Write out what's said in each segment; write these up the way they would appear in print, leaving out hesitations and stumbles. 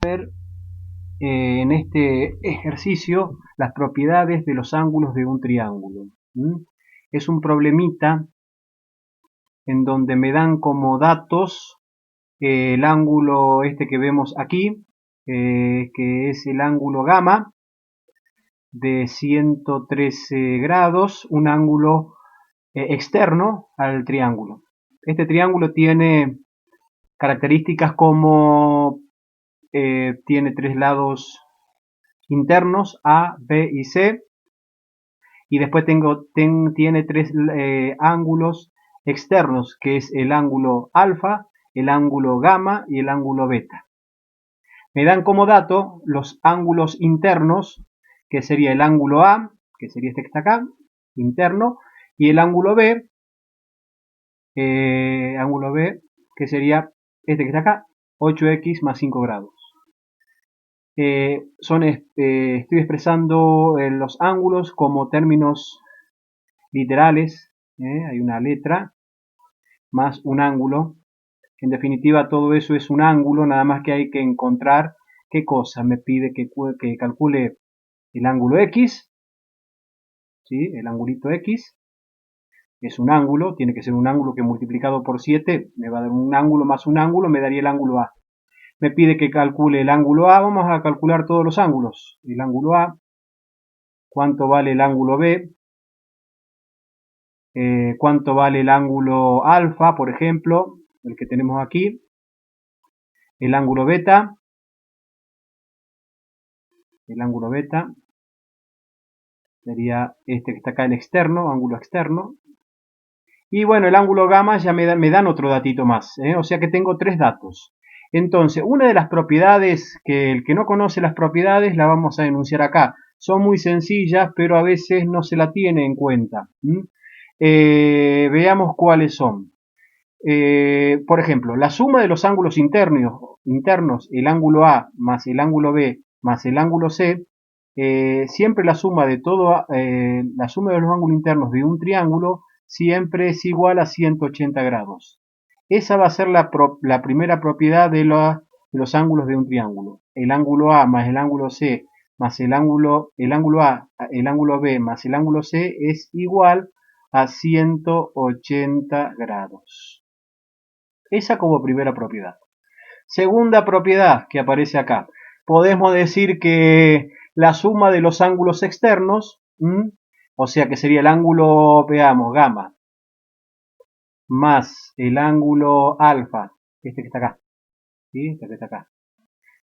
ver en este ejercicio las propiedades de los ángulos de un triángulo. Es un problemita en donde me dan como datos el ángulo este que vemos aquí, que es el ángulo gamma de 113 grados, un ángulo externo al triángulo. Este triángulo tiene características como tiene tres lados internos, A, B y C, y después tiene tres ángulos externos, que es el ángulo alfa, el ángulo gamma y el ángulo beta. Me dan como dato los ángulos internos, que sería el ángulo A, que sería este que está acá, interno, y el ángulo B, que sería este que está acá, 8x más 5 grados. Estoy expresando los ángulos como términos literales, hay una letra más un ángulo. En definitiva, todo eso es un ángulo, nada más que hay que encontrar qué cosa. Me pide que calcule el ángulo X, ¿sí? El angulito X es un ángulo, tiene que ser un ángulo que multiplicado por 7 me va a dar un ángulo más un ángulo, me daría el ángulo A. Me pide que calcule el ángulo A, vamos a calcular todos los ángulos. El ángulo A, cuánto vale el ángulo B, cuánto vale el ángulo alfa, por ejemplo, el que tenemos aquí, el ángulo beta sería este que está acá, el externo, ángulo externo. Y bueno, el ángulo gamma ya me dan otro datito más, o sea que tengo tres datos. Entonces, una de las propiedades, que el que no conoce las propiedades la vamos a enunciar acá. Son muy sencillas, pero a veces no se la tiene en cuenta. Veamos cuáles son. Por ejemplo, la suma de los ángulos internos, el ángulo A más el ángulo B más el ángulo C, siempre la suma de la suma de los ángulos internos de un triángulo siempre es igual a 180 grados. Esa va a ser la primera propiedad de los ángulos de un triángulo. El ángulo A más el ángulo C más el ángulo A, el ángulo B más el ángulo C es igual a 180 grados. Esa como primera propiedad. Segunda propiedad que aparece acá. Podemos decir que la suma de los ángulos externos, o sea que sería el ángulo, veamos, gamma, más el ángulo alfa, este que está acá, ¿sí? Este que está acá,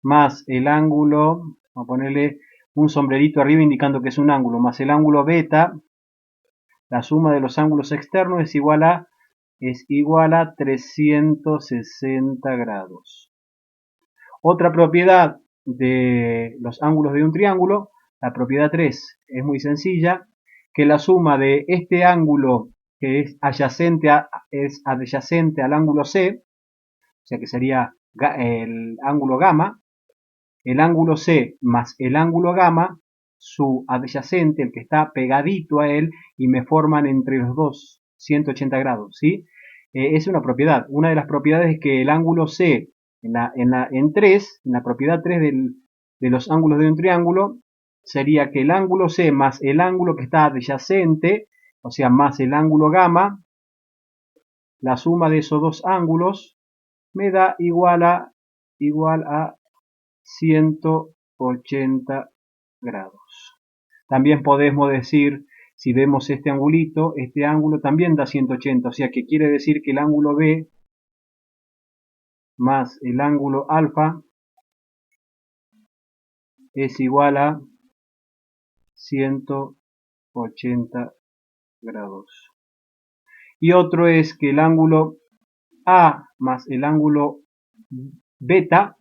más el ángulo, vamos a ponerle un sombrerito arriba indicando que es un ángulo, más el ángulo beta, la suma de los ángulos externos es igual a 360 grados. Otra propiedad de los ángulos de un triángulo, la propiedad 3, es muy sencilla, que la suma de este ángulo que es adyacente al ángulo C, o sea que sería el ángulo gamma, el ángulo C más el ángulo gamma, su adyacente, el que está pegadito a él, y me forman entre los dos 180 grados, ¿sí? Es una propiedad. Una de las propiedades es que el ángulo C en la propiedad 3 de los ángulos de un triángulo, sería que el ángulo C más el ángulo que está adyacente, o sea, más el ángulo gamma, la suma de esos dos ángulos me da igual a 180 grados. También podemos decir, si vemos este angulito, este ángulo también da 180, o sea que quiere decir que el ángulo B más el ángulo alfa es igual a 180 grados. Y otro es que el ángulo A más el ángulo beta,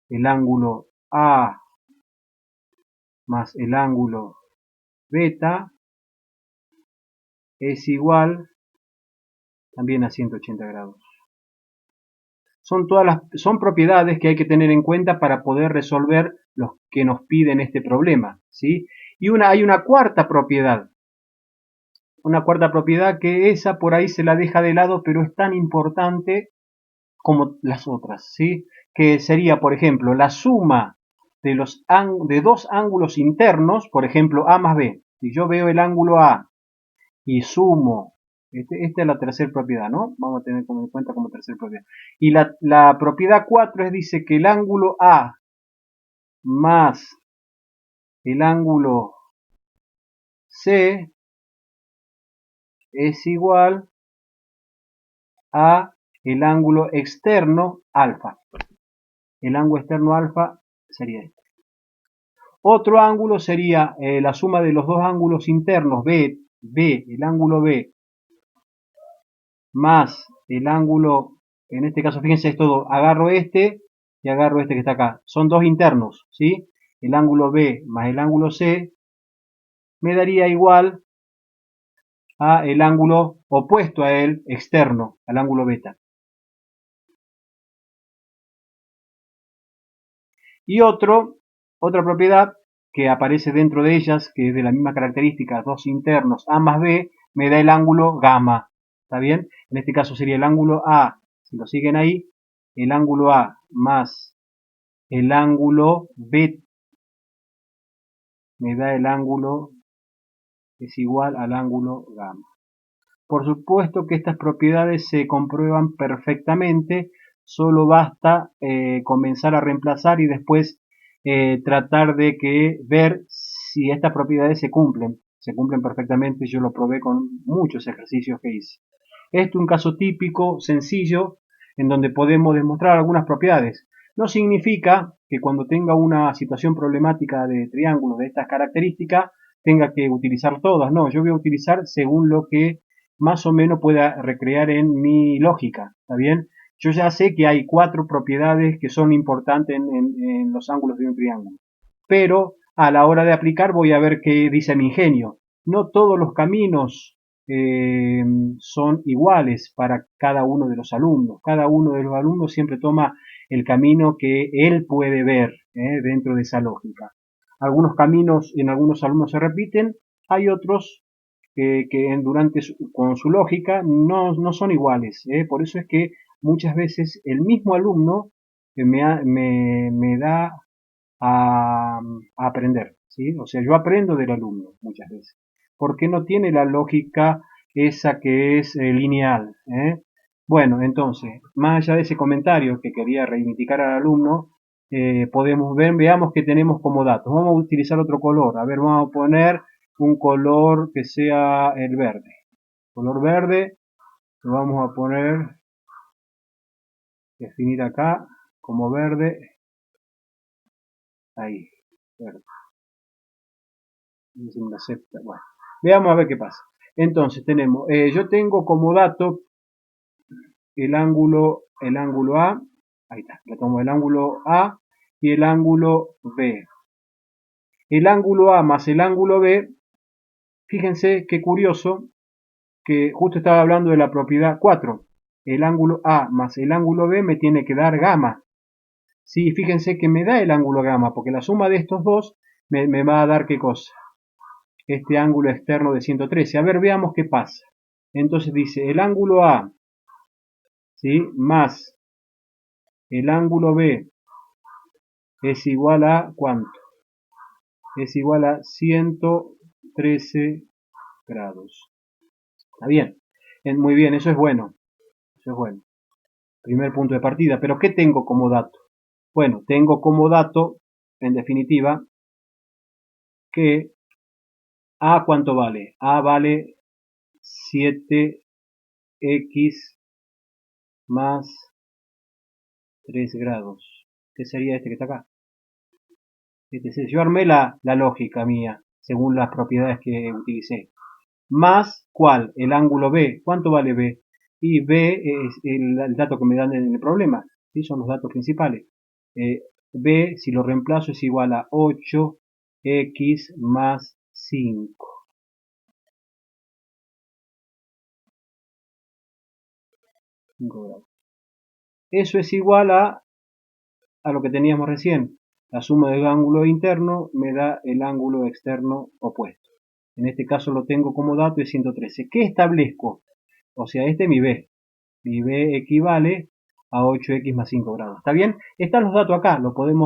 el ángulo A más el ángulo beta es igual también a 180 grados. Son propiedades que hay que tener en cuenta para poder resolver los que nos piden este problema, ¿sí? Y hay una cuarta propiedad. Una cuarta propiedad que esa por ahí se la deja de lado, pero es tan importante como las otras, ¿sí? que sería, por ejemplo, la suma de, de dos ángulos internos, por ejemplo, A más B. Si yo veo el ángulo A y sumo, esta es la tercera propiedad, ¿no? Vamos a tener en cuenta como tercera propiedad. Y la propiedad 4 dice que el ángulo A más el ángulo C es igual a el ángulo externo alfa. El ángulo externo alfa sería este. Otro ángulo sería la suma de los dos ángulos internos, el ángulo B, más el ángulo, en este caso fíjense, es todo, agarro este y agarro este que está acá. Son dos internos, ¿sí? El ángulo B más el ángulo C me daría igual a el ángulo opuesto a él, externo, al ángulo beta. Y otra propiedad que aparece dentro de ellas, que es de la misma característica, dos internos A más B, me da el ángulo gamma. ¿Está bien? En este caso sería el ángulo A, si lo siguen ahí, el ángulo A más el ángulo B me da el ángulo es igual al ángulo gamma. Por supuesto que estas propiedades se comprueban perfectamente, solo basta comenzar a reemplazar y después tratar de ver si estas propiedades se cumplen perfectamente. Yo lo probé con muchos ejercicios que hice. Esto es un caso típico, sencillo, en donde podemos demostrar algunas propiedades. No significa que cuando tenga una situación problemática de triángulos de estas características tenga que utilizar todas. No, yo voy a utilizar según lo que más o menos pueda recrear en mi lógica. ¿Está bien? Yo ya sé que hay 4 propiedades que son importantes en los ángulos de un triángulo. Pero a la hora de aplicar voy a ver qué dice mi ingenio. No todos los caminos son iguales para cada uno de los alumnos. Cada uno de los alumnos siempre toma el camino que él puede ver dentro de esa lógica. Algunos caminos en algunos alumnos se repiten, hay otros que con su lógica no son iguales. Por eso es que muchas veces el mismo alumno me da a aprender, ¿sí? O sea, yo aprendo del alumno muchas veces, porque no tiene la lógica esa que es lineal. Bueno, entonces, más allá de ese comentario que quería reivindicar al alumno, podemos ver, veamos que tenemos como datos. Vamos a utilizar otro color. A ver, vamos a poner un color que sea el verde. Color verde, lo vamos a poner, definir acá como verde. Ahí, verde. Bueno, veamos a ver qué pasa. Entonces tenemos, yo tengo como dato el ángulo A, ahí está, le tomo el ángulo A y el ángulo B. El ángulo A más el ángulo B, fíjense qué curioso, que justo estaba hablando de la propiedad 4. El ángulo A más el ángulo B me tiene que dar gamma. Sí, fíjense que me da el ángulo gamma, porque la suma de estos dos me va a dar qué cosa. Este ángulo externo de 113. A ver, veamos qué pasa. Entonces dice, el ángulo A, ¿sí?, más el ángulo B es igual a ¿cuánto? Es igual a 113 grados. ¿Está bien? Muy bien, eso es bueno. Eso es bueno. Primer punto de partida. Pero ¿qué tengo como dato? Bueno, tengo como dato, en definitiva, que A ¿cuánto vale? A vale 7x más 3 grados. ¿Qué sería este que está acá? Yo armé la lógica mía, según las propiedades que utilicé. Más, ¿cuál? El ángulo B. ¿Cuánto vale B? Y B es el dato que me dan en el problema. ¿Sí? Son los datos principales. B, si lo reemplazo, es igual a 8x más 5. Eso es igual a lo que teníamos recién. La suma del ángulo interno me da el ángulo externo opuesto. En este caso lo tengo como dato de 113. ¿Qué establezco? O sea, este es mi B. Mi B equivale a 8x más 5 grados. ¿Está bien? Están los datos acá, lo podemos